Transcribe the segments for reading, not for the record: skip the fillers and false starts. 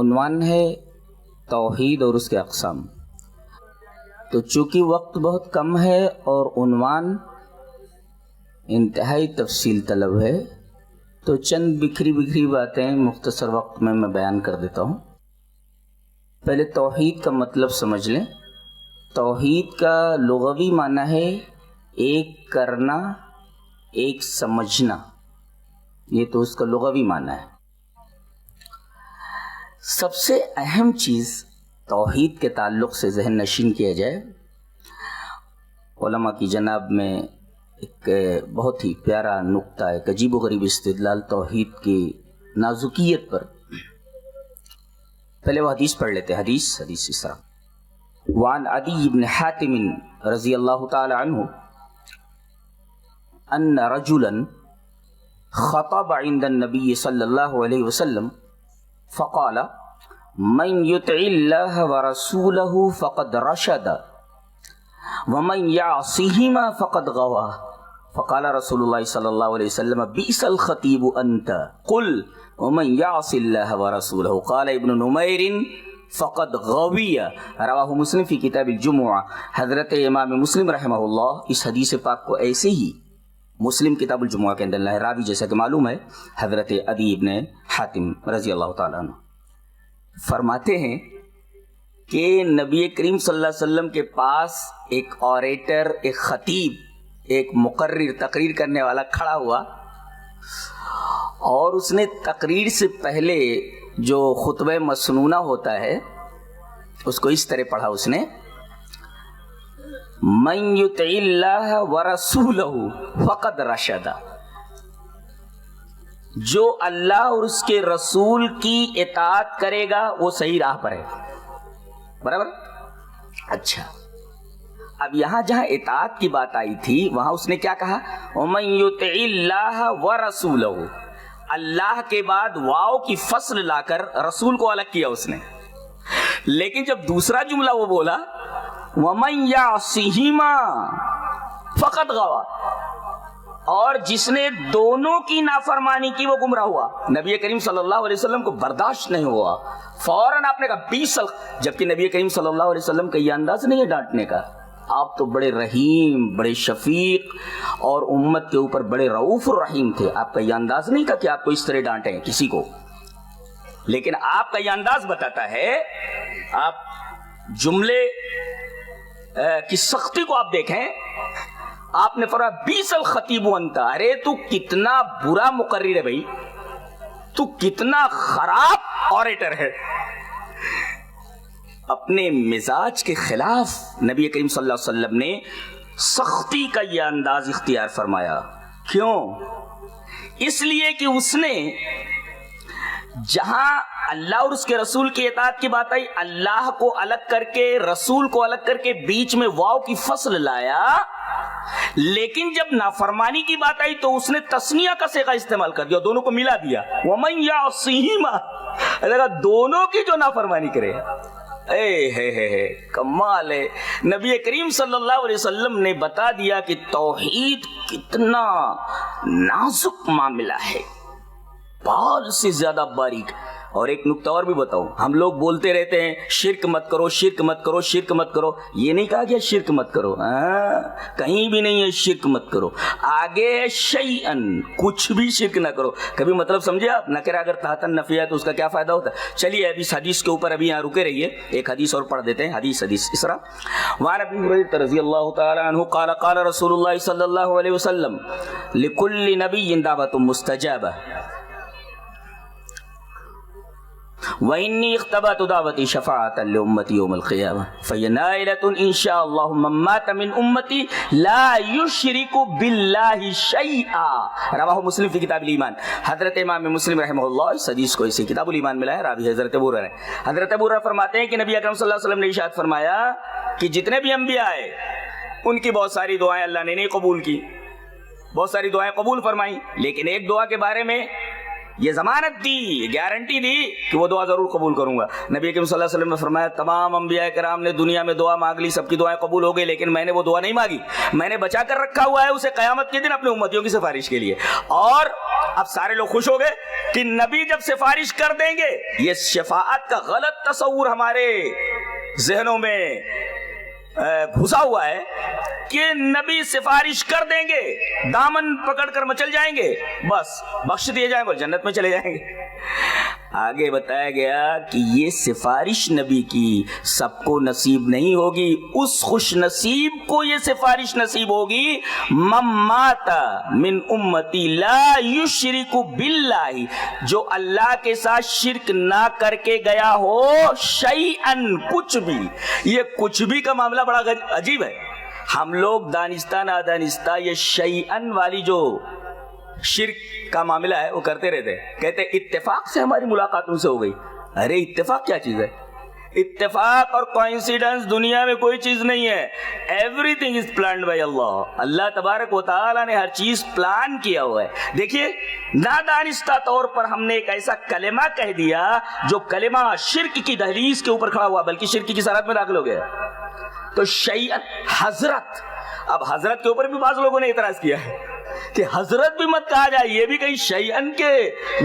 عنوان ہے توحید اور اس کے اقسام۔ تو چونکہ وقت بہت کم ہے اور عنوان انتہائی تفصیل طلب ہے تو چند بکھری باتیں مختصر وقت میں بیان کر دیتا ہوں۔ پہلے توحید کا مطلب سمجھ لیں۔ توحید کا لغوی معنی ہے ایک کرنا، ایک سمجھنا، یہ تو اس کا لغوی معنی ہے۔ سب سے اہم چیز توحید کے تعلق سے ذہن نشین کیا جائے، علماء کی جناب میں ایک بہت ہی پیارا نقطہ، ایک عجیب و غریب استدلال توحید کی نازکیت پر۔ پہلے وہ حدیث پڑھ لیتے ہیں۔ حدیث اس طرح: وعن عدی بن حاتم رضی اللہ تعالی عنہ ان رجلا خطب عند النبی صلی اللہ علیہ وسلم فقال من يطع الله ورسوله فقد رشد ومن يعصهما فقد غوى فقال رسول الله صلى الله عليه وسلم بئس الخطيب انت قل ومن يعص الله ورسوله قال ابن نمير فقد غوی رواہ مسلم فی کتاب الجمعہ۔ حضرت امام مسلم رحمہ اللہ اس حدیث پاک کو ایسے ہی مسلم کتاب الجمعہ کے اندر لائے۔ راوی جیسا کہ معلوم ہے حضرت عدی بن حاتم رضی اللہ تعالیٰ عنہ فرماتے ہیں کہ نبی کریم صلی اللہ علیہ وسلم کے پاس ایک اوریٹر، ایک خطیب، ایک مقرر، تقریر کرنے والا کھڑا ہوا اور اس نے تقریر سے پہلے جو خطبہ مسنونہ ہوتا ہے اس کو اس طرح پڑھا اس نے: من یطع اللہ ورسولہ فقد رشد، جو اللہ اور اس کے رسول کی اطاعت کرے گا وہ صحیح راہ پر ہے۔ برابر؟ اچھا، اب یہاں جہاں اطاعت کی بات آئی تھی وہاں اس نے کیا کہا؟ ومن یطع اللہ ورسولہ، اللہ کے بعد واو کی فصل لا کر رسول کو الگ کیا اس نے۔ لیکن جب دوسرا جملہ وہ بولا وَمَن يَعْصِهِمَا فَقَدْ غَوَى، اور جس نے دونوں کی نافرمانی کی وہ گمراہ ہوا۔ نبی کریم صلی اللہ علیہ وسلم کو برداشت نہیں ہوا، فوراً آپ نے کہا جبکہ نبی کریم صلی اللہ علیہ وسلم کا یہ انداز نہیں ہے ڈانٹنے کا۔ آپ تو بڑے رحیم، بڑے شفیق اور امت کے اوپر بڑے رؤوف الرحیم تھے۔ آپ کا یہ انداز نہیں تھا کہ آپ کو اس طرح ڈانٹیں کسی کو، لیکن آپ کا یہ انداز بتاتا ہے، آپ جملے کی سختی کو آپ دیکھیں۔ آپ نے فرمایا بیس الخطیب انت، ارے تو کتنا برا مقرر ہے بھائی، تو کتنا خراب اوریٹر ہے۔ اپنے مزاج کے خلاف نبی کریم صلی اللہ علیہ وسلم نے سختی کا یہ انداز اختیار فرمایا۔ کیوں؟ اس لیے کہ اس نے جہاں اللہ اور اس کے رسول کی اطاعت کی بات آئی، اللہ کو الگ کر کے، رسول کو الگ کر کے بیچ میں واو کی فصل لایا، لیکن جب نافرمانی کی بات آئی تو اس نے تثنیہ کا صیغہ استعمال کر دیا، دونوں کو ملا دیا۔ وَمَن يَعْصِهِمَا، دونوں کی جو نافرمانی کرے۔ کمال ہے، نبی کریم صلی اللہ علیہ وسلم نے بتا دیا کہ توحید کتنا نازک معاملہ ہے، بال سے زیادہ باریک۔ اور ایک نکتہ اور بھی بتاؤں، ہم لوگ بولتے رہتے ہیں شرک مت کرو، شرک مت کرو، شرک مت کرو۔ یہ نہیں کہا گیا شرک مت کرو، کہیں بھی نہیں ہے شرک مت کرو، آگے شیئن، کچھ بھی شرک نہ کرو۔ کبھی مطلب سمجھے آپ؟ نکرہ اگر تحت النفی ہے تو اس کا کیا فائدہ ہوتا ہے؟ چلیے ابھی اس حدیث کے اوپر ابھی یہاں رکے رہیے، ایک حدیث اور پڑھ دیتے ہیں۔ حدیث اس طرح: وعن ابی ہریرہ رضی اللہ تعالی عنہ قال قال رسول اللہ صلی اللہ علیہ وسلم لکل نبی دعوۃ مستجابہ وَإِنِّي اخْتَبَأْتُ دَعْوَتِي شَفَاعَةً لِأُمَّتِي يَوْمَ الْقِيَامَةِ فَهِيَ نَائِلَةٌ إِنْ شَاءَ اللَّهُ مَن مَّاتَ مِنْ أُمَّتِي لَا يُشْرِكُ بِاللَّهِ شَيْئًا رواہ مسلم فی کتاب الایمان۔ حضرت امام مسلم رحمہ اللہ اس حدیث کو اسے کتاب الایمان میں لائے۔ راوی حضرت ابو ہریرہ ہے۔ حضرت ابو ہریرہ فرماتے ہیں کہ نبی اکرم صلی اللہ علیہ وسلم نے ارشاد فرمایا کہ جتنے بھی انبیاء آئے ان کی بہت ساری دعائیں اللہ نے نہیں قبول کی، بہت ساری دعائیں قبول فرمائیں، لیکن ایک دعا کے بارے میں یہ ضمانت دی، گارنٹی دی کہ وہ دعا ضرور قبول کروں گا۔ نبی کریم صلی اللہ علیہ وسلم نے فرمایا تمام انبیاء کرام نے دنیا میں دعا مانگ لی، سب کی دعائیں قبول ہو گئی، لیکن میں نے وہ دعا نہیں مانگی، میں نے بچا کر رکھا ہوا ہے اسے قیامت کے دن اپنی امتیوں کی سفارش کے لیے۔ اور اب سارے لوگ خوش ہو گئے کہ نبی جب سفارش کر دیں گے، یہ شفاعت کا غلط تصور ہمارے ذہنوں میں گھسا ہوا ہے کہ نبی سفارش کر دیں گے، دامن پکڑ کر مچل جائیں گے، بس بخش دیے جائیں گے اور جنت میں چلے جائیں گے۔ آگے بتایا گیا کہ یہ سفارش نبی کی سب کو نصیب نہیں ہوگی، اس خوش نصیب کو یہ سفارش نصیب ہوگی من مات من امتی لا یشرک باللہ، جو اللہ کے ساتھ شرک نہ کر کے گیا ہو شیئن، کچھ بھی۔ یہ کچھ بھی کا معاملہ بڑا عجیب ہے، ہم لوگ دانستہ نادانستہ یہ شیئن والی جو شرک کا معاملہ ہے وہ کرتے رہتے، کہتے اتفاق سے ہماری ملاقات ان سے ہو گئی۔ ارے اتفاق کیا چیز ہے؟ اتفاق اور کوئنسیڈنس دنیا میں کوئی چیز نہیں ہے، everything is planned by Allah. Allah تبارک و تعالیٰ نے ہر چیز پلان کیا ہوا ہے۔ دیکھیے نادانستہ طور پر ہم نے ایک ایسا کلمہ کہہ دیا جو کلمہ شرک کی دہلیز کے اوپر کھڑا ہوا، بلکہ شرک کی سرحد میں داخل ہو گیا، تو شیئن حضرت۔ اب حضرت کے اوپر بھی بعض لوگوں نے اعتراض کیا ہے کہ حضرت بھی مت کہا جائے، یہ بھی کہیں شیئن کے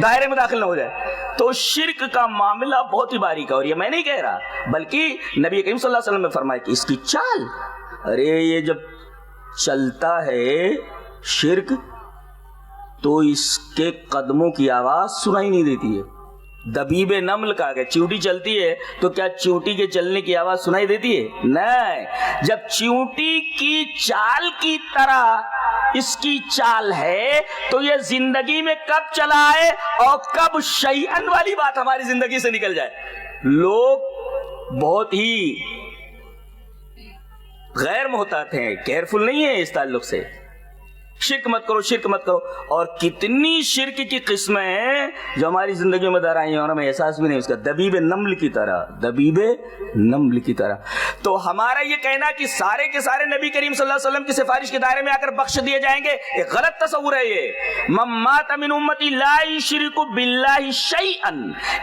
دائرے میں داخل نہ ہو جائے۔ تو شرک کا معاملہ بہت ہی باریک ہے، اور یہ میں نہیں کہہ رہا بلکہ نبی کریم صلی اللہ علیہ وسلم نے فرمایا کہ اس کی چال، ارے یہ جب چلتا ہے شرک تو اس کے قدموں کی آواز سنائی نہیں دیتی ہے۔ دبیب نمل کہا گیا، چیونٹی چلتی ہے تو کیا چیونٹی کے چلنے کی آواز سنائی دیتی ہے؟ نہیں، جب چیونٹی کی چال کی طرح اس کی چال ہے تو یہ زندگی میں کب چلا ہے اور کب شیئن والی بات ہماری زندگی سے نکل جائے۔ لوگ بہت ہی غیر محتاط ہیں، کیئرفل نہیں ہیں اس تعلق سے، شرک مت کرو، شرک مت کرو، اور کتنی شرک کی قسمیں ہیں جو ہماری زندگی میں در آئی ہیں اور ہمیں احساس بھی نہیں اس کا، دبیب نمل کی طرح، دبیب نمل کی طرح۔ تو ہمارا یہ کہنا کہ سارے کے سارے نبی کریم صلی اللہ علیہ وسلم کی سفارش کے دائرے میں آ کر بخش دیے جائیں گے، ایک غلط تصور ہے یہ۔ من مات من امتی لا یشرک باللہ شیئا،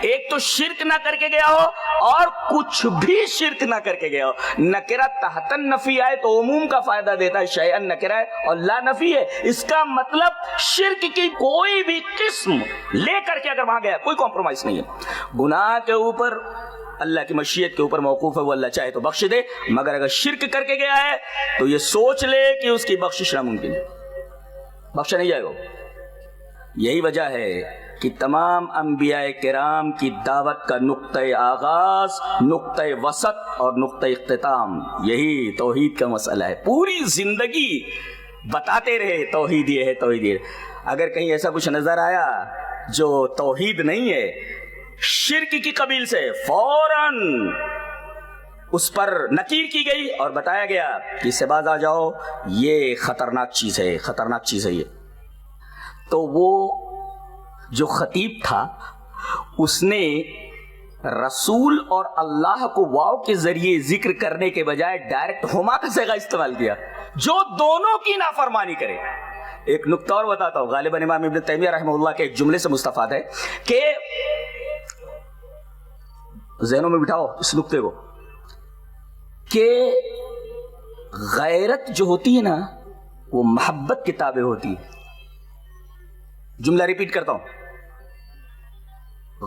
ایک تو شرک نہ کر کے گیا ہو اور کچھ بھی شرک نہ کر کے گیا ہو۔ نکرہ تحت النفی آئے تو عموم کا فائدہ دیتا ہے، شیئا نکرہ ہے اور لا نفی ہے، اس کا مطلب شرک کی کوئی بھی قسم لے کر کے اگر وہاں گیا کوئی کمپرومائز نہیں ہے۔ گناہ کے اوپر اللہ کی مشیت کے اوپر موقوف ہے، وہ اللہ چاہے تو بخش دے، مگر اگر شرک کر کے گیا ہے تو یہ سوچ لے کہ اس کی بخشش ناممکن ہے، بخشا نہیں جائے گا۔ یہی وجہ ہے کہ تمام انبیاء کرام کی دعوت کا نقطہ آغاز، نقطہ وسط اور نقطہ اختتام یہی توحید کا مسئلہ ہے۔ پوری زندگی بتاتے رہے توحید یہ ہے، توحید یہ ہے۔ اگر کہیں ایسا کچھ نظر آیا جو توحید نہیں ہے، شرک کی قبیل سے، فوراً اس پر نکیر کی گئی اور بتایا گیا کہ اس سے باز آ جاؤ، یہ خطرناک چیز ہے، خطرناک چیز ہے یہ۔ تو وہ جو خطیب تھا اس نے رسول اور اللہ کو واو کے ذریعے ذکر کرنے کے بجائے ڈائریکٹ ہما کا صیغہ استعمال کیا، جو دونوں کی نافرمانی کرے۔ ایک نکتہ اور بتاتا ہوں، غالباً امام ابن تیمیہ رحمہ اللہ کے ایک جملے سے مستفاد ہے کہ ذہنوں میں بٹھاؤ اس نکتے کو، کہ غیرت جو ہوتی ہے نا وہ محبت کی تابع ہوتی ہے۔ جملہ ریپیٹ کرتا ہوں،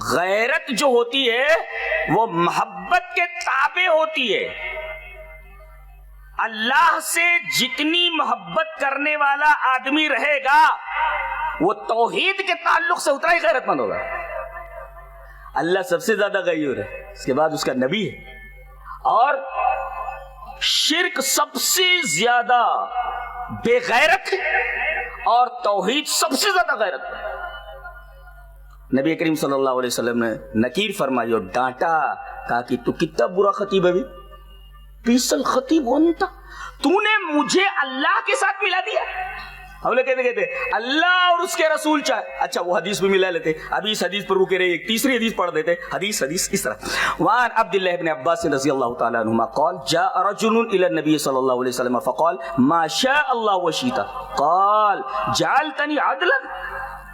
غیرت جو ہوتی ہے وہ محبت کے تابع ہوتی ہے۔ اللہ سے جتنی محبت کرنے والا آدمی رہے گا وہ توحید کے تعلق سے اتنا ہی غیرت مند ہوگا۔ اللہ سب سے زیادہ غیور ہے، اس کے بعد اس کا نبی ہے، اور شرک سب سے زیادہ بے غیرت اور توحید سب سے زیادہ غیرت ہے۔ نبی کریم صلی اللہ علیہ وسلم نے نکیر فرمائی اور ڈانٹا، کہا کہ تو کتنا برا خطیب ہے بھی، پیسل خطیب انتا، تو نے مجھے اللہ کے ساتھ ملا دیا۔ ہم لوگ کہتے اللہ اور اس کے رسول چاہے، اچھا وہ حدیث بھی ملا لیتے، ابھی اس حدیث پر رکے رہے، ایک تیسری حدیث پڑھ دیتے، حدیث اس طرح۔ وعن عبداللہ بن عباس رضی اللہ تعالی عنہما قال جاء رجل الى النبي صلی اللہ علیہ وسلم فقال ما شاء اللہ وشئت قال جعلتنی عدلا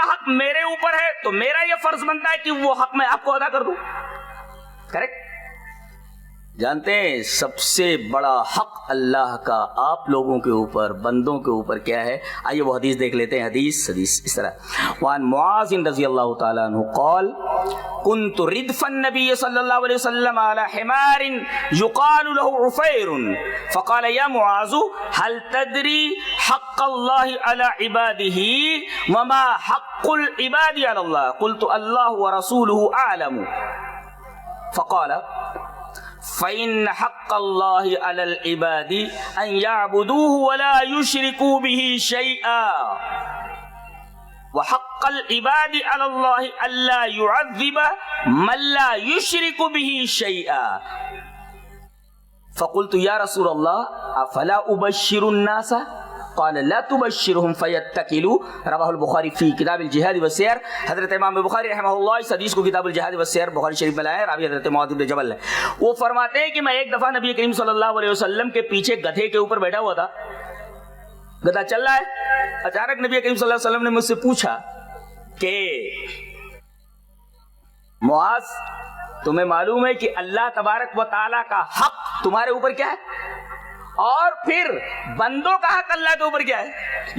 کا حق میرے اوپر ہے تو میرا یہ فرض بنتا ہے کہ وہ حق میں آپ کو ادا کر دوں. کریکٹ. جانتے ہیں سب سے بڑا حق اللہ کا آپ لوگوں کے اوپر، بندوں کے اوپر کیا ہے؟ آئیے وہ حدیث دیکھ لیتے ہیں. حدیث اس طرح. وعن معاذ رضی اللہ تعالیٰ عنہ قال كنت ردف النبي صلى الله عليه وسلم على حمار يقال له عفير فقال يا معاذ هل تدري حق الله على عباده وما حق العباد على الله؟ قلت الله ورسوله أعلم. فقال فإن حق الله على العباد أن يعبدوه ولا يشركوا به شيئا وحق العباد على الله ألا يعذب من لا يشرك به شيئا. فقلت يا رسول الله أفلا أبشر الناس؟ قال لا تبشرهم فيتكلوا. رواه البخاری فی کتاب الجہاد والسیر. حضرت امام بخاری رحمہ اللہ اس حدیث کو کتاب الجہاد والسیر بخاری شریف میں لائے. راوی حضرت معاذ بن جبل ہے. وہ فرماتے ہیں کہ میں ایک دفعہ نبی کریم صلی اللہ علیہ وسلم کے پیچھے گدھے کے اوپر بیٹھا ہوا تھا. گدھا چل رہا ہے. اچانک نبی کریم صلی اللہ علیہ وسلم نے مجھ سے پوچھا کہ معاذ تمہیں معلوم ہے کہ اللہ تبارک و تعالیٰ کا حق تمہارے اوپر کیا ہے اور پھر بندوں کا حق اللہ کے اوپر کیا ہے؟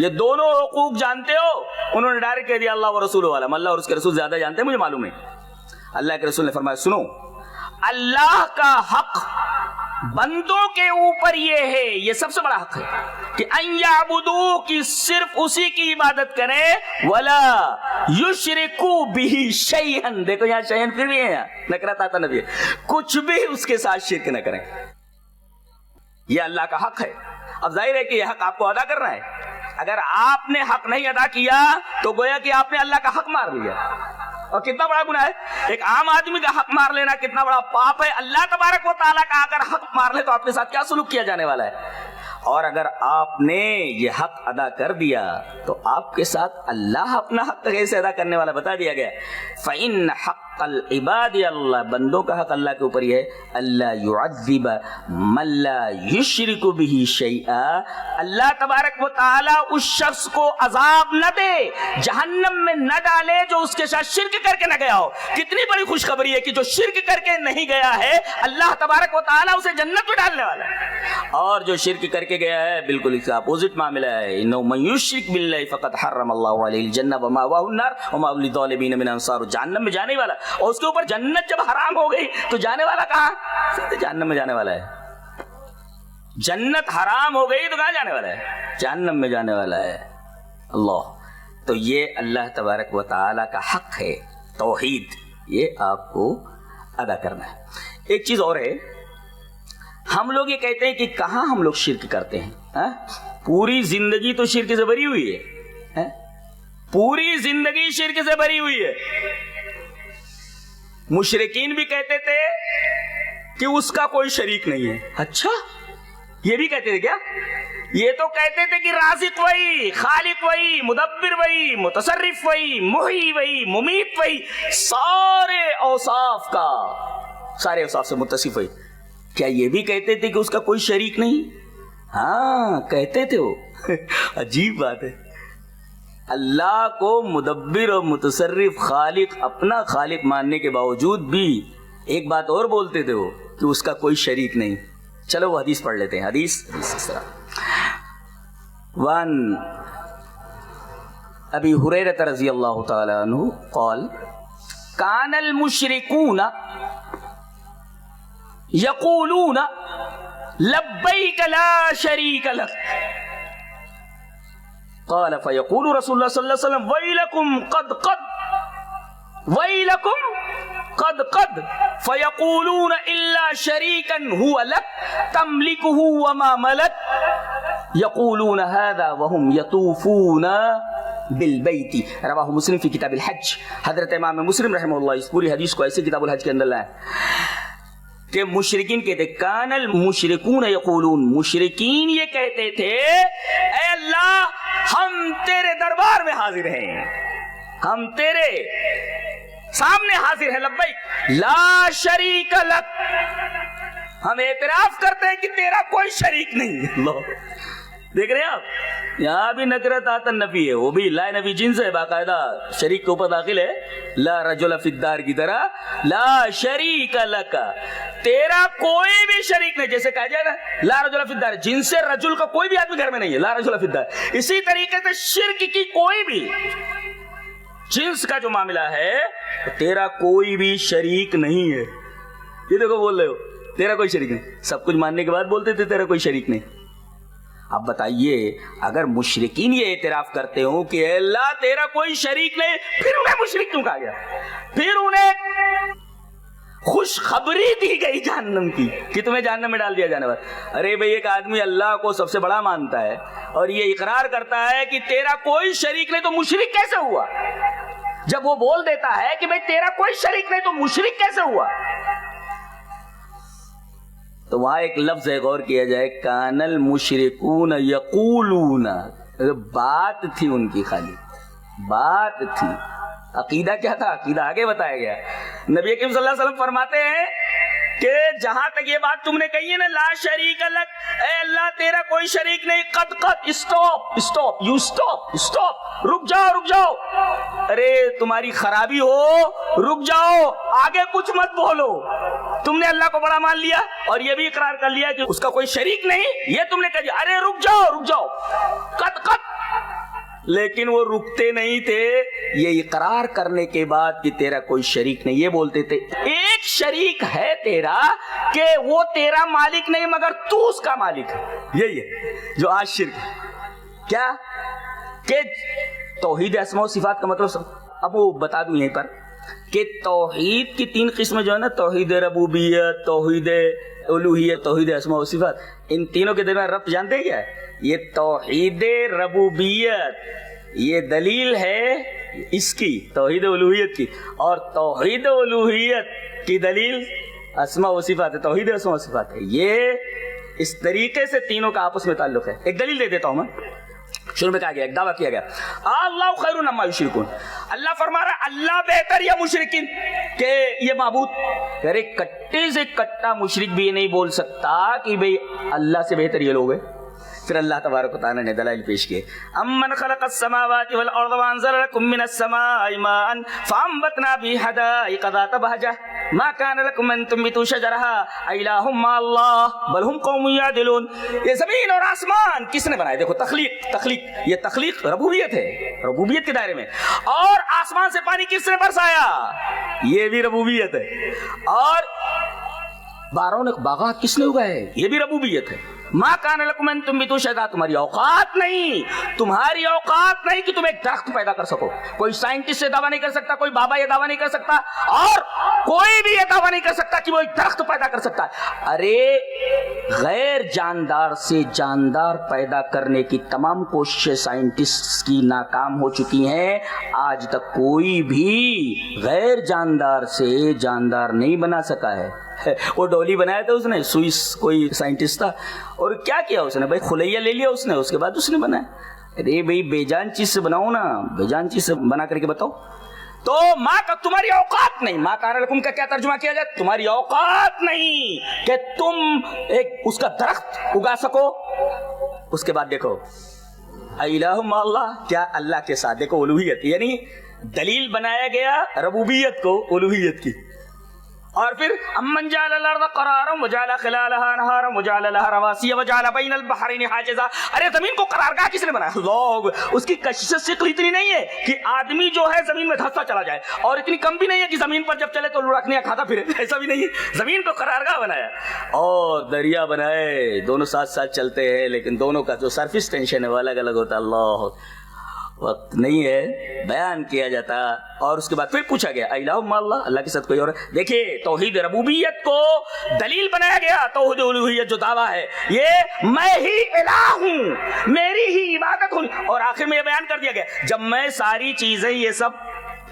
یہ دونوں حقوق جانتے ہو؟ انہوں نے ڈائریکٹ کہہ دیا اللہ و رسول والا. اللہ اور اس کے رسول زیادہ جانتے ہیں مجھے معلوم ہے. اللہ کے رسول نے فرمایا سنو، اللہ کا حق بندوں کے اوپر یہ ہے، یہ سب سے بڑا حق ہے کہ ان یعبدو کی صرف اسی کی عبادت کریں ولا یشرکو بہ شیئا. دیکھو یہاں شیئا پھر بھی ہے، نکرت آتا نبی، کچھ بھی اس کے ساتھ شرک نہ کریں. یہ اللہ کا حق ہے. اب ظاہر ہے کہ یہ حق آپ کو ادا کرنا ہے. اگر آپ نے حق نہیں ادا کیا تو گویا کہ آپ نے اللہ کا حق مار لیا، اور کتنا بڑا گناہ ہے. ایک عام آدمی کا حق مار لینا کتنا بڑا پاپ ہے. اللہ تبارک و تعالیٰ کا اگر حق مار لے تو آپ کے ساتھ کیا سلوک کیا جانے والا ہے. اور اگر آپ نے یہ حق ادا کر دیا تو آپ کے ساتھ اللہ اپنا حق کیسے ادا کرنے والا بتا دیا گیا. فإن حق العباد اللہ، بندوں کا حق اللہ کے اوپر یہ ہے اللہ يعذب من لا يشرك به شيئا. اللہ تبارک و تعالی اس شخص کو عذاب نہ دے، جہنم میں نہ ڈالے جو اس کے ساتھ شرک کر کے نہ گیا ہو. کتنی بڑی خوشخبری ہے کہ جو شرک کر کے نہیں گیا ہے اللہ تبارک و تعالی اسے جنت میں ڈالنے والا ہے. اور جو شرک کر کے گیا ہے بالکل اس کا اپوزٹ معاملہ ہے. انه من يشرك بالله فقد حرم الله عليه الجنة ومأواه النار وما للظالمين من انصار. جہنم میں جانے والا، اور اس کے اوپر جنت جب حرام ہو گئی تو جانے والا کہاں؟ جہنم میں جانے والا ہے. جنت حرام ہو گئی تو کہاں جانے والا ہے؟ جہنم میں جانے والا ہے. اللہ. تو یہ اللہ تبارک و تعالی کا حق ہے توحید، یہ آپ کو ادا کرنا ہے. ایک چیز اور ہے، ہم لوگ یہ کہتے ہیں کہ کہاں ہم لوگ شرک کرتے ہیں. پوری زندگی تو شرک سے بھری ہوئی ہے، پوری زندگی شرک سے بھری ہوئی ہے. مشرکین بھی کہتے تھے کہ اس کا کوئی شریک نہیں ہے. اچھا یہ بھی کہتے تھے کیا؟ یہ تو کہتے تھے کہ رازق وہی، خالق وہی، مدبر وہی، متصرف وہی، محیی وہی، ممیت وہی، سارے اوصاف سے متصف وہی. کیا یہ بھی کہتے تھے کہ اس کا کوئی شریک نہیں؟ ہاں کہتے تھے وہ. عجیب بات ہے، اللہ کو مدبر اور متصرف خالق، اپنا خالق ماننے کے باوجود بھی ایک بات اور بولتے تھے وہ کہ اس کا کوئی شریک نہیں. چلو وہ حدیث پڑھ لیتے ہیں. حدیث اس طرح. وان ابی ہریرہ رضی اللہ تعالی عنہ قال کان المشرکون یقولون لبیک لا شریک لک قال فیقول رسول اللہ صلی اللہ علیہ وسلم ویلکم قد فیقولون الا شریکا هو لک تملکه وما ملک یقولون هذا وهم یطوفون بالبیت. رواہ مسلم فی کتاب الحج. حضرت امام مسلم رحمہ اللہ اس پوری حدیث کو ایسے کتاب الحج کے اندر لائے کہ مشرکین کہتے کان المشرکون یقولون، مشرکین یہ کہتے تھے اے اللہ ہم تیرے دربار میں حاضر ہیں، ہم تیرے سامنے حاضر ہیں، لبیک لا شریک لک، ہم اعتراف کرتے ہیں کہ تیرا کوئی شریک نہیں. اللہ دیکھ رہے ہیں آپ، یہاں بھی نکرت آتا نفی ہے، وہ بھی لا نفی جنس ہے، باقاعدہ شریک کے اوپر داخل ہے، لا رجل فی الدار کی طرح، لا شریک لک، تیرا کوئی بھی شریک نہیں، جیسے کہا جائے نا لا رجل فی الدار، جن سے رجل کا کوئی بھی آدمی گھر میں نہیں ہے، لا رجل فی الدار، اسی طریقے سے شرک کی کوئی بھی جنس کا جو معاملہ ہے، تیرا کوئی بھی شریک نہیں ہے، یہ دیکھو بول رہے ہو تیرا کوئی شریک نہیں، سب کچھ ماننے کے بعد بولتے تھے تیرا کوئی شریک نہیں۔ اب بتائیے اگر مشرکین یہ اعتراف کرتے ہوں کہ اے اللہ تیرا کوئی شریک نہیں، پھر انہیں مشرک کیوں کہا گیا؟ پھر انہیں خوشخبری دی گئی جہنم کی کہ تمہیں جہنم میں ڈال دیا جانے والا۔ ارے بھئی ایک آدمی اللہ کو سب سے بڑا مانتا ہے اور یہ اقرار کرتا ہے کہ تیرا کوئی شریک نہیں، تو مشرک کیسے ہوا؟ جب وہ بول دیتا ہے کہ بھئی تیرا کوئی شریک نہیں تو مشرک کیسے ہوا؟ تو وہاں ایک لفظ ہے، غور کیا جائے، کان المشرکون یقولون، بات تھی ان کی، خالی بات تھی۔ عقیدہ کیا تھا؟ عقیدہ آگے بتایا گیا۔ نبی کریم صلی اللہ علیہ وسلم فرماتے ہیں کہ جہاں تک یہ بات تم نے کہی ہے نا لا شریک لک، اے اللہ تیرا کوئی شریک نہیں، قد اسٹاپ، یو اسٹاپ، رک جاؤ، ارے تمہاری خرابی ہو، رک جاؤ، آگے کچھ مت بولو، تم نے اللہ کو بڑا مان لیا اور یہ بھی اقرار کر لیا کہ اس کا کوئی شریک نہیں، یہ تم نے کہہ دیا، ارے رک جاؤ، قد، لیکن وہ رکتے نہیں تھے، یہ اقرار کرنے کے بعد کہ تیرا کوئی شریک نہیں، یہ بولتے تھے ایک شریک ہے تیرا کہ وہ تیرا مالک نہیں مگر تو اس کا مالک ہے۔ یہی ہے جو آج شرک ہے، کیا کہ توحید اسماء و صفات کا مطلب اب وہ بتا دوں یہیں پر کہ توحید کی 3 قسمیں جو ہے نا، توحید ربوبیت، توحید الوہیت، توحید اسماء و صفات، ان تینوں کے درمیان ربط جانتے ہیں کیا ہے؟ یہ توحید ربوبیت یہ دلیل ہے اس کی، توحید الوہیت کی، اور توحید الوہیت کی دلیل اسماء و صفات ہے، توحید اسماء و صفات ہے۔ یہ اس طریقے سے تینوں کا آپس میں تعلق ہے۔ ایک دلیل دے دیتا ہوں میں، شروع میں کہا گیا، ایک دعویٰ کیا گیا، اللہ خیر اما یشرکون، اللہ فرما رہا اللہ بہتر یا مشرکین کہ یہ معبود، ارے کٹے سے کٹا مشرک بھی یہ نہیں بول سکتا کہ بھئی اللہ سے بہتر یہ لوگ ہیں۔ پھر اللہ تبارک و تعالی نے دلائل پیش کیے، امن خلق السماوات والارض وانزل لكم من السماء ماء فانبتنا به حدائق ذات بهجة ما كان لكم ان تنبتوا شجرها اإله مع الله بل هم قوم يعدلون۔ یہ زمین اور آسمان کس نے بنائے؟ دیکھو تخلیق، یہ تخلیق ربوبیت ہے، ربوبیت کے دائرے میں، اور آسمان سے پانی کس نے برسایا؟ یہ بھی ربوبیت ہے، اور باغات کس نے اگائے؟ یہ بھی ربوبیت ہے۔ ما کان لکم ان تنبتوا شجرا، تمہاری اوقات نہیں کہ تم ایک درخت پیدا کر سکو۔ کوئی سائنٹسٹ یہ دعویٰ نہیں کر سکتا، کوئی بابا یہ دعویٰ نہیں کر سکتا، اور کوئی بھی یہ دعویٰ نہیں کر سکتا کہ وہ ایک درخت پیدا کر سکتا ہے۔ ارے غیر جاندار سے جاندار پیدا کرنے کی تمام کوششیں سائنٹسٹ کی ناکام ہو چکی ہیں، آج تک کوئی بھی غیر جاندار سے جاندار نہیں بنا سکا ہے۔ وہ ڈولی بنایا تھا اس نے، سوئس کوئی سائنٹسٹ تھا، اور کیا کیا اس نے بھائی؟ خلیہ لے لیا اس نے، اس کے بعد اس نے بنایا۔ ارے بھائی بے جان چیز سے بناؤ نا، بے جان چیز سے بنا کر کے بتاؤ۔ تو ماں کا تمہاری اوقات نہیں، ماں کان لکم کا کیا ترجمہ کیا جائے؟ تمہاری اوقات نہیں کہ تم ایک اس کا درخت اگا سکو۔ اس کے بعد دیکھو الہ مع اللہ، کیا اللہ کے ساتھ، دیکھو الوہیت، یعنی دلیل بنایا گیا ربوبیت کو الوہیت کی۔ اور پھر امن جعل الارض قرارا وجعل خلالها انہارا وجعل لها رواسي وجعل بین البحرین حاجزا، ارے زمین کو قرارگاہ کس نے بنایا؟ لوگ، اس کی کشش ثقل اتنی نہیں ہے کہ آدمی جو ہے زمین میں دھستا چلا جائے، اور اتنی کم بھی نہیں ہے کہ زمین پر جب چلے تو لڑکنے کھاتا پھرے، ایسا بھی نہیں ہے، زمین کو قرارگاہ بنایا، اور دریا بنائے، دونوں ساتھ ساتھ چلتے ہیں، لیکن دونوں کا جو سرفیس ٹینشن ہے وہ الگ الگ ہوتا ہے۔ اللہ وقت نہیں ہے بیان کیا جاتا۔ اور اس کے بعد پھر پوچھا گیا الہ مع اللہ، اللہ کے ساتھ کوئی اور ہے؟ دیکھیے توحید ربوبیت کو دلیل بنایا گیا، توحید الوہیت جو دعویٰ ہے یہ میں ہی الہ ہوں، میری ہی عبادت ہوں، اور آخر میں یہ بیان کر دیا گیا جب میں ساری چیزیں یہ سب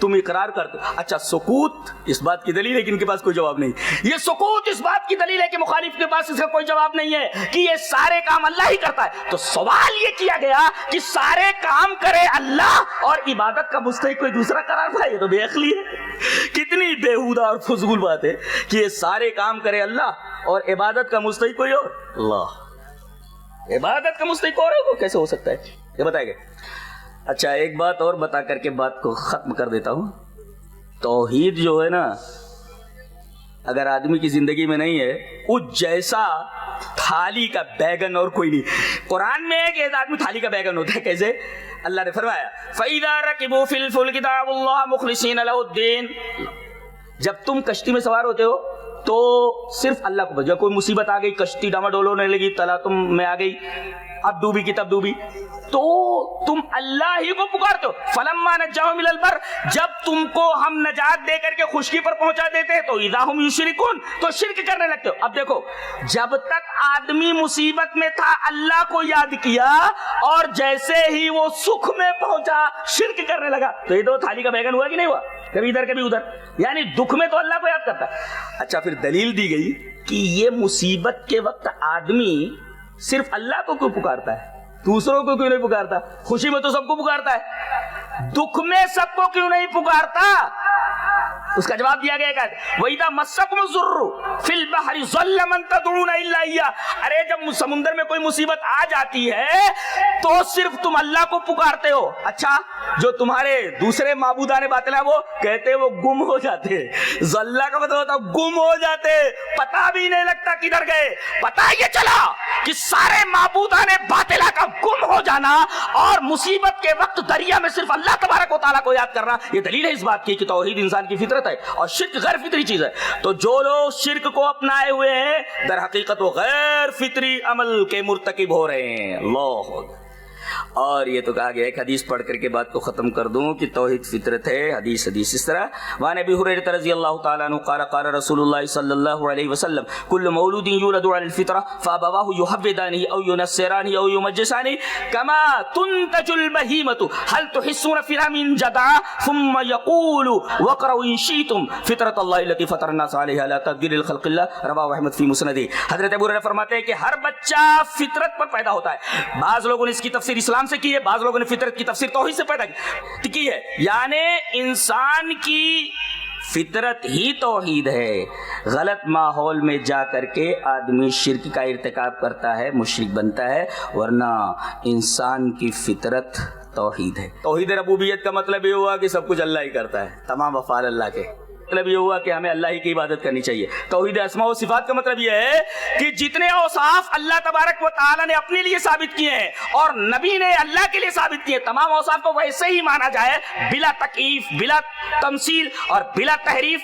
تم اقرار کرتے۔ اچھا سکوت اس بات کی دلیل ہے کہ ان کے پاس کوئی جواب نہیں، یہ سکوت اس بات کی دلیل ہے کہ مخالف کے پاس اس کا کوئی جواب نہیں ہے کہ یہ سارے کام اللہ ہی کرتا ہے۔ تو سوال یہ کیا گیا کہ سارے کام کرے اللہ اور عبادت کا مستحق کوئی دوسرا قرار پائے؟ یہ تو بے عقلی ہے، کتنی بےہودہ اور فضول بات ہے کہ یہ سارے کام کرے اللہ اور عبادت کا مستحق کوئی اور۔ اللہ عبادت کا مستحق اور ہے وہ کیسے ہو سکتا ہے؟ یہ بتائے گا. اچھا ایک بات اور بتا کر کے بات کو ختم کر دیتا ہوں. توحید جو ہے نا اگر آدمی کی زندگی میں نہیں ہے اس جیسا تھالی کا بیگن اور کوئی نہیں. قرآن میں ہے کہ آدمی تھالی کا بیگن ہوتا ہے. کیسے؟ اللہ نے فرمایا فَإِذَا رَكِبُوا فِي الْفُلْكِ دَعَوُا اللَّهَ مُخْلِصِينَ لَهُ الدِّينَ. جب تم کشتی میں سوار ہوتے ہو تو صرف اللہ کو جب کوئی مصیبت آ گئی, کشتی ڈاماڈول ہونے لگی, تلا تم میں آ گئی, اب ڈوبی کی تب ڈوبی, تو تم اللہ ہی کو پکارتے ہو. فلما نجاہم الی البر, جب تم کو ہم نجات دے کر کے خشکی پر پہنچا دیتے ہیں تو اذا ہم یشرکون, تو شرک کرنے لگتے ہو. اب دیکھو جب تک آدمی مصیبت میں تھا اللہ کو یاد کیا اور جیسے ہی وہ سکھ میں پہنچا شرک کرنے لگا, تو یہ تو تھالی کا بیگن ہوا کہ نہیں ہوا؟ کبھی ادھر کبھی ادھر, یعنی دکھ میں تو اللہ کو یاد کرتا. اچھا پھر دلیل دی گئی کہ یہ مصیبت کے وقت آدمی صرف اللہ کو کیوں پکارتا ہے, دوسروں کو کیوں نہیں پکارتا؟ خوشی میں تو سب کو پکارتا ہے, دکھ میں سب کو کیوں نہیں پکارتا؟ اس کا جواب دیا گیا کہ وَإِذَا مَسَّكُمُ الضُّرُّ فِي الْبَحْرِ ضَلَّ مَن تَدْعُونَ إِلَّا إِيَّاهُ. ارے جب سمندر میں کوئی مصیبت آ جاتی ہے تو صرف تم اللہ کو پکارتے ہو. اچھا جو تمہارے دوسرے معبودان باطل ہیں وہ کہتے وہ گم ہو جاتے. ضلع کا مطلب ہوتا گم ہو جاتے, پتہ بھی نہیں لگتا کدھر گئے. پتہ یہ چلا کہ سارے معبودان باطل کا گم ہو جانا اور مصیبت کے وقت دریا میں صرف اللہ تبارک و تعالیٰ کو یاد کرنا, یہ دلیل ہے اس بات کی کہ توحید انسان کی فطرت ہے اور شرک غیر فطری چیز ہے. تو جو لوگ شرک کو اپنائے ہوئے ہیں در حقیقت وہ غیر فطری عمل کے مرتکب ہو رہے ہیں. اللہ. اور یہ تو کہا گیا ایک حدیث پڑھ کر کے بات کو ختم کر دوں کہ توحید فطرت ہے. حدیث اس طرح وعن ابی ہریرہ رضی اللہ تعالی عنہ قال قال رسول اللہ صلی اللہ علیہ وسلم كل مولود يولد على الفطرة فابواه يهودانه او ينصرانه او يمجسانه كما تنتج البهيمة هل تحسون فيها من جدعة ثم يقول واقرؤوا ان شئتم فطرة الله التي فطر الناس عليها لا تبديل لخلق الله رواه احمد في مسنده. حضرت ابو ہریرہ فرماتے ہیں کہ ہر بچہ فطرت پر پیدا ہوتا ہے. بعض لوگوں نے اس کی تفسیر اسلام سے کی ہے, بعض لوگوں نے فطرت کی تفسیر توحید سے پیدا کی ہے. یعنی انسان کی فطرت ہی توحید ہے. غلط ماحول میں جا کر کے آدمی شرک کا ارتکاب کرتا ہے, مشرک بنتا ہے, ورنہ انسان کی فطرت توحید ہے. توحید ربوبیت کا مطلب یہ ہوا کہ سب کچھ اللہ ہی کرتا ہے, تمام افعال اللہ کے. مطلب یہ ہوا کہ ہمیں اللہ ہی کی عبادت کرنی چاہیے. توحید اسماء و صفات کا مطلب یہ ہے کہ جتنے اوصاف اللہ تبارک و تعالی نے اپنے لیے ثابت کیے ہیں اور نبی نے اللہ کے لیے ثابت کیے, تمام اوصاف کو ویسے ہی مانا جائے, بلا تکییف, بلا تمثیل اور بلا تحریف,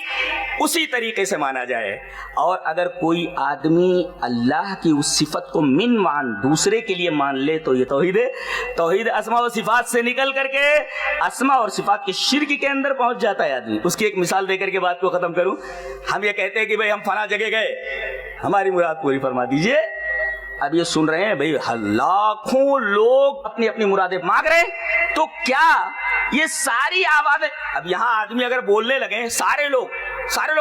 اسی طریقے سے مانا جائے. اور اگر کوئی آدمی اللہ کی اس صفت کو من مان دوسرے کے لیے مان لے تو یہ توحید ہے. توحید اسماء و صفات سے نکل کر کے اسماء اور صفات کے شرک کے اندر پہنچ جاتا ہے آدمی. اس کی ایک مثال دے کر کے بات کو ختم کروں. ہم یہ کہتے ہیں کہ بھئی ہم فلاں جگہ گئے, ہماری مراد پوری فرما دیجئے. اب یہ سن رہے ہیں بھئی لاکھوں لوگ اپنی اپنی مرادیں مانگ رہے ہیں, تو کیا یہ ساری آوازیں, اب یہاں آدمی اگر بولنے لگے سارے لوگ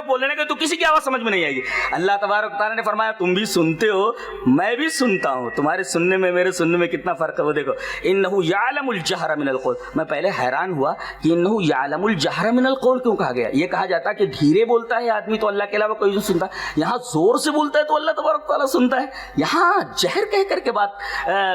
بولنے لگے تو کسی کی آواز سمجھ میں نہیں آئے گی. اللہ تبارک و تعالیٰ نے فرمایا تم بھی سنتے ہو میں بھی سنتا ہوں, تمہارے سننے میں میرے سننے میں کتنا فرق ہے وہ دیکھو. انہ یعلم الجہر من القول, میں پہلے حیران ہوا کہ انہ یعلم الجہر من القول کیوں کہا گیا. یہ کہا جاتا کہ دھیرے بولتا ہے آدمی تو اللہ کے علاوہ کوئی نہیں سنتا, یہاں زور سے بولتا ہے تو اللہ تبارک و تعالیٰ سنتا ہے. یہاں جہر کہہ کر کے بات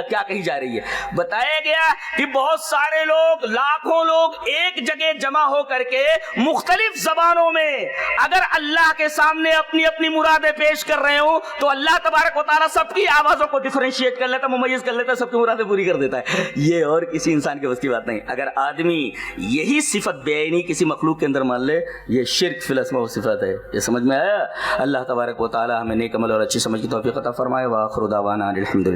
کیا کہی جا رہی ہے. بتایا گیا کہ بہت سارے لوگ, لاکھوں لوگ ایک جگہ جمع ہو کر کے مختلف زبانوں میں اگر اللہ کے سامنے اپنی اپنی مرادیں پیش کر رہے ہوں تو اللہ تبارک و تعالیٰ سب کی آوازوں کو ڈیفرینشیٹ کر لیتا, ممیز کر لیتا, سب کی مرادیں پوری کر دیتا ہے. یہ اور کسی انسان کے بس کی بات نہیں. اگر آدمی یہی صفت بے عینی کسی مخلوق کے اندر مان لے, یہ شرک فی الاسماء و صفات ہے. یہ سمجھ میں آیا؟ اللہ تبارک و تعالیٰ ہمیں نیک عمل اور اچھی سمجھ کی توفیق عطا فرمائے. وآخر دعوانا الحمدللہ.